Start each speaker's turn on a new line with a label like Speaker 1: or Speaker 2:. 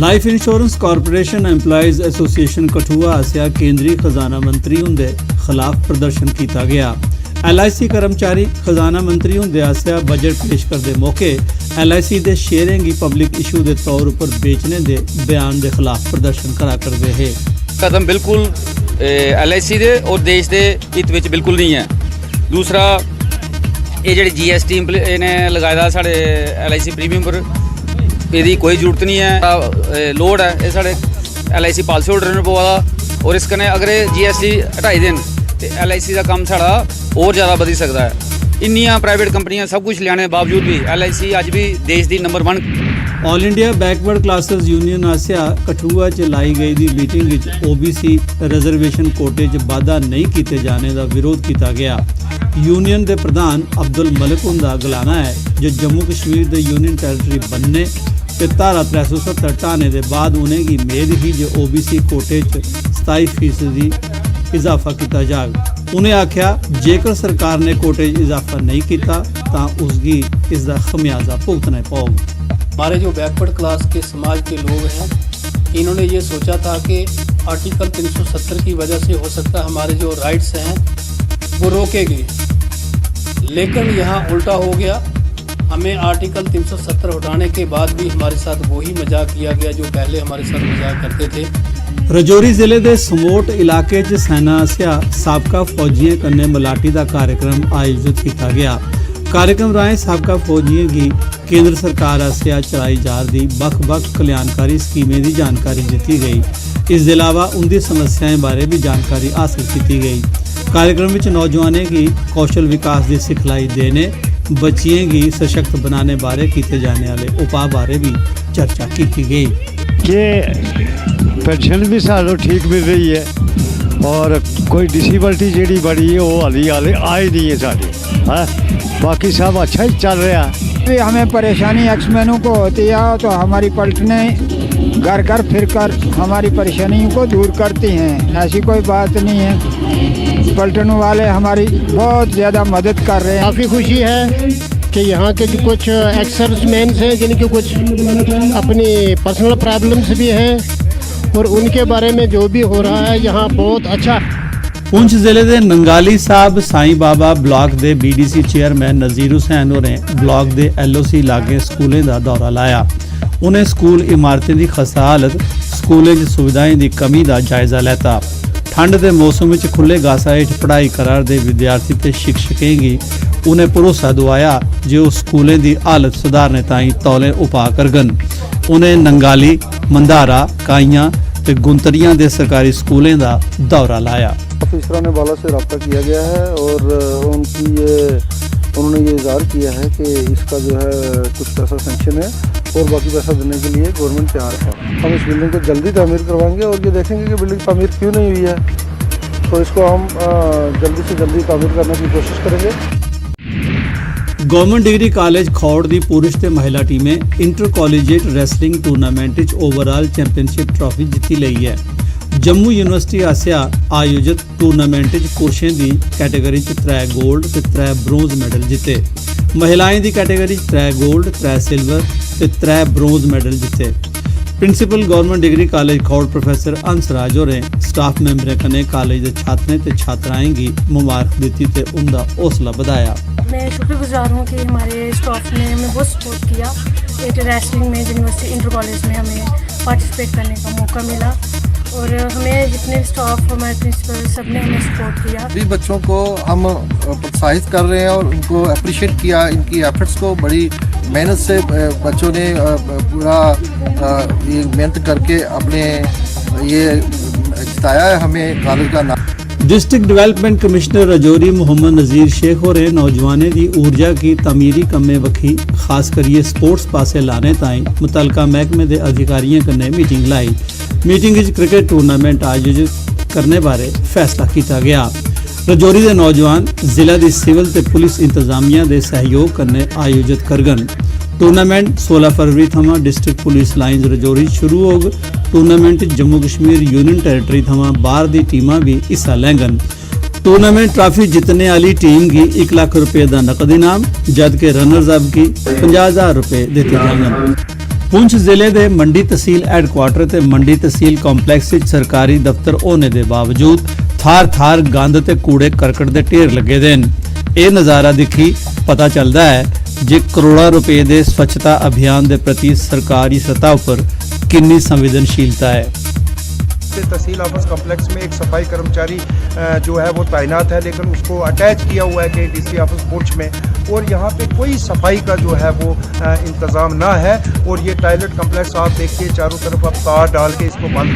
Speaker 1: Life insurance corporation employees association Kathua आसिया केंद्रीय खजाना मंत्री हुंदे खिलाफ प्रदर्शन किया गया। LIC कर्मचारी खजाना मंत्री हुंदे आसिया बजट पेश करते मौके LIC के शेयरें की पब्लिक इशू के तौर पर बेचने के बयान के खिलाफ प्रदर्शन करा करते हैं।
Speaker 2: कदम बिल्कुल LIC दे और देश के हित में बिल्कुल नहीं है। दूसरा ये जी GST ने लगाया साढ़े LIC प्रीमियम पर, यदी कोई जरूरत नहीं है, लोड है ये साढ़े LIC पॉलिसी होल्डर ने पवा और इस कन्नै अगर GST हटाई देन तो LIC का काम साढ़ा और ज़्यादा बधी सकता है। इन्नियां प्राइवेट कंपनियां सब कुछ लियाने के बावजूद भी LIC अज भी देश की number 1।
Speaker 1: All India backward classes union आसिया कठुआ च लाई गई दी मीटिंग विच OBC रिजर्वेशन कोटे च वाधा नहीं किए जाने का विरोध किया गया। यूनियन के प्रधान अब्दुल मलिक हुंदा गलाना है जो जम्मू कश्मीर के यूनियन टैरेटरी बनने ते धारा 370 हटाने के बाद उन्हें मेद ही जो OBC कोटे च 27% इजाफा किया जाग। उन्हें आख्या जेकर सरकार ने कोटे च इजाफा नहीं किया तो उसकी इसका खमियाजा भुगतना पड़ेगा।
Speaker 3: हमारे जो बैकवर्ड क्लास के समाज के लोग हैं, इन्होंने ये सोचा था कि आर्टिकल 370 की वजह से हो सकता है हमारे जो राइट्स हैं वो रोके गए, लेकिन यहाँ उल्टा हो गया। हमें आर्टिकल 370 हटाने के बाद भी हमारे साथ वही मजाक किया गया जो पहले हमारे साथ मजाक करते थे।
Speaker 1: रजौरी जिले के समोट इलाके च सेना आसिया साबका फौजियों कन्ने मलाटी का कार्यक्रम आयोजित किया गया। कार्यक्रम राहें साबका फौजियों की केंद्र सरकार आसिया चलाई जा रही बख-बख कल्याणकारी स्कीमें की जानकारी दी गई। इसके अलावा उनकी समस्याएं बारे भी जानकारी हासिल की गई। कार्यक्रम में नौजवानों की कौशल विकास की सिखलाई देने, बच्चियों की सशक्त बनाने बारे किए जाने वाले उपाय बारे भी चर्चा की गई।
Speaker 4: कि पेंशन भी सालों ठीक मिल रही है और कोई डिसेबिलिटी जी बड़ी है वो हाली आई नहीं है साड़ी। हाँ, बाकी सब अच्छा ही चल रहा है।
Speaker 5: हमें परेशानी एक्समैनों को होती है तो हमारी पलटने घर घर फिरकर हमारी परेशानियों को दूर करती हैं। ऐसी कोई बात नहीं है, पलटन वाले हमारी बहुत ज़्यादा मदद कर रहे हैं।
Speaker 6: काफ़ी खुशी है कि यहाँ के जो कुछ एक्सर्विसमैन हैं जिनके कुछ अपनी पर्सनल प्रॉब्लम्स भी हैं और उनके बारे में जो भी हो रहा है यहाँ बहुत अच्छा।
Speaker 1: पुंछ जिले के नंगाली साहब साईं बाबा ब्लॉक के BDC चेयरमैन नज़ीर हुसैन होरें ब्लॉक के LOC लागे स्कूलों का दौरा लाया। उन्हें स्कूल इमारतें की खस्ता हालत, स्कूलों की सुविधाएं की कमी का जायजा लेता। ठंड के मौसम में खुले गासा हेठ पढ़ाई करा रहे विद्यार्थी ते शिक्षकें की उन्हें भरोसा दवाया जो स्कूलों की हालत सुधारने ताईं तौले उपाय करगन। उन्हें नंगाली, मंदारा, काइयां ते गुंतरियां के सरकारी स्कूलों का दौरा लाया।
Speaker 7: ऑफिसरों ने वाला से रब्ता किया गया है और उन्होंने ये इज़हार किया है कि इसका जो है कुछ पैसा सेंक्शन है और बाकी पैसा देने के लिए गवर्नमेंट तैयार है। हम इस बिल्डिंग को जल्दी तामीर करवाएंगे और ये देखेंगे कि बिल्डिंग तामीर क्यों नहीं हुई है, तो इसको हम जल्दी से जल्दी तामीर करने की कोशिश करेंगे।
Speaker 1: गवर्नमेंट डिग्री कॉलेज खौड़ की पुरुष ते महिला टीमें inter collegiate wrestling tournament overall championship trophy जीती ली है। जम्मू यूनिवर्सिटी आसिया आयोजित टूर्नामेंट पुरुषों की कैटेगरी 3 गोल्ड ते 3 ब्रोंज मेडल जीते। महिलाएं की कैटेगरी 3 गोल्ड, 3 सिल्वर ते 3 ब्रोंज मेडल जीते। Principal government degree college Khour professor Hansraj होरें स्टाफ मैंबरें कन्नै कॉलेज के छात्रें ते छात्राएं की मुबारक दी ते उनका हौसला बढ़ाया।
Speaker 8: मैं शुक्रगुजार हूँ कि हमारे स्टाफ ने हमें बहुत सपोर्ट किया। एक रेसलिंग में यूनिवर्सिटी इंटर कॉलेज में हमें पार्टिसिपेट करने का मौका मिला और हमें जितने स्टाफ हमारे प्रिंसिपल सब ने हमें सपोर्ट किया।
Speaker 7: सभी बच्चों को हम प्रोत्साहित कर रहे हैं और उनको अप्रिशिएट किया, इनकी एफर्ट्स को बड़ी मेहनत से बच्चों ने पूरा ये मेहनत करके अपने ये जिताया है हमें कॉलेज का नाम।
Speaker 1: District development commissioner Rajouri Mohammad Nazir Sheikh होरें नौजवानों की ऊर्जा की तमीरी कम्में वक्खी खास करिए स्पोर्ट्स पासे लाने ताईं मुतलका महकमे के अधिकारियों कन्नै मीटिंग लाई। मीटिंग में क्रिकेट टूर्नामेंट आयोजित करने बारे फैसला किया गया। रजौरी के नौजवान जिला की सिविल ते पुलिस इंतजामिया के सहयोग कन्नै आयोजित करगन। टूर्नामेंट 16 फरवरी थमा डिस्ट्रिक्ट पुलिस लाइन्स रजौरी शुरू होग। Tournament Jammu Kashmir union territory थमा बाहर दी टीमां भी हिस्सा लैंगन। टूर्नामेंट ट्रॉफी जीतने वाली टीम की 1 लाख रुपए का नकद इनाम जबकि रनर्स अप की 50,000 रुपए दिए जाएंगे। पुंछ ਜ਼ਿਲ੍ਹੇ ਦੇ ਮੰਡੀ ਤਹਿਸੀਲ ਹੈੱਡਕੁਆਟਰ ਤੇ ਮੰਡੀ ਤਹਿਸੀਲ ਕੰਪਲੈਕਸ ਵਿੱਚ ਸਰਕਾਰੀ ਦਫ਼ਤਰ ਹੋਣੇ ਦੇ ਬਾਵਜੂਦ ਥਾਰ-ਥਾਰ ਗੰਦ ਤੇ ਕੂੜੇ ਕਰਕਟ ਦੇ ਢੇਰ ਲੱਗੇ ਦੇ ਨੇ। ਇਹ ਨਜ਼ਾਰਾ ਦੇਖੀ ਪਤਾ ਚੱਲਦਾ ਹੈ ਜੇ ਕਰੋੜਾਂ ਰੁਪਏ ਦੇ ਸਵੱਛਤਾ ਅਭਿयान ਦੇ ਪ੍ਰਤੀ ਸਰਕਾਰੀ सतह पर कितनी संवेदनशीलता है।
Speaker 9: तहसील ऑफिस कॉम्प्लेक्स में एक सफाई कर्मचारी जो है वो तैनात है, लेकिन उसको अटैच किया हुआ है कि डीसी ऑफिस पुंछ में, और यहाँ पे कोई सफाई का जो है वो इंतज़ाम ना है। और ये टॉयलेट कॉम्प्लेक्स आप देखिए चारों तरफ आप तार डाल के इसको बंद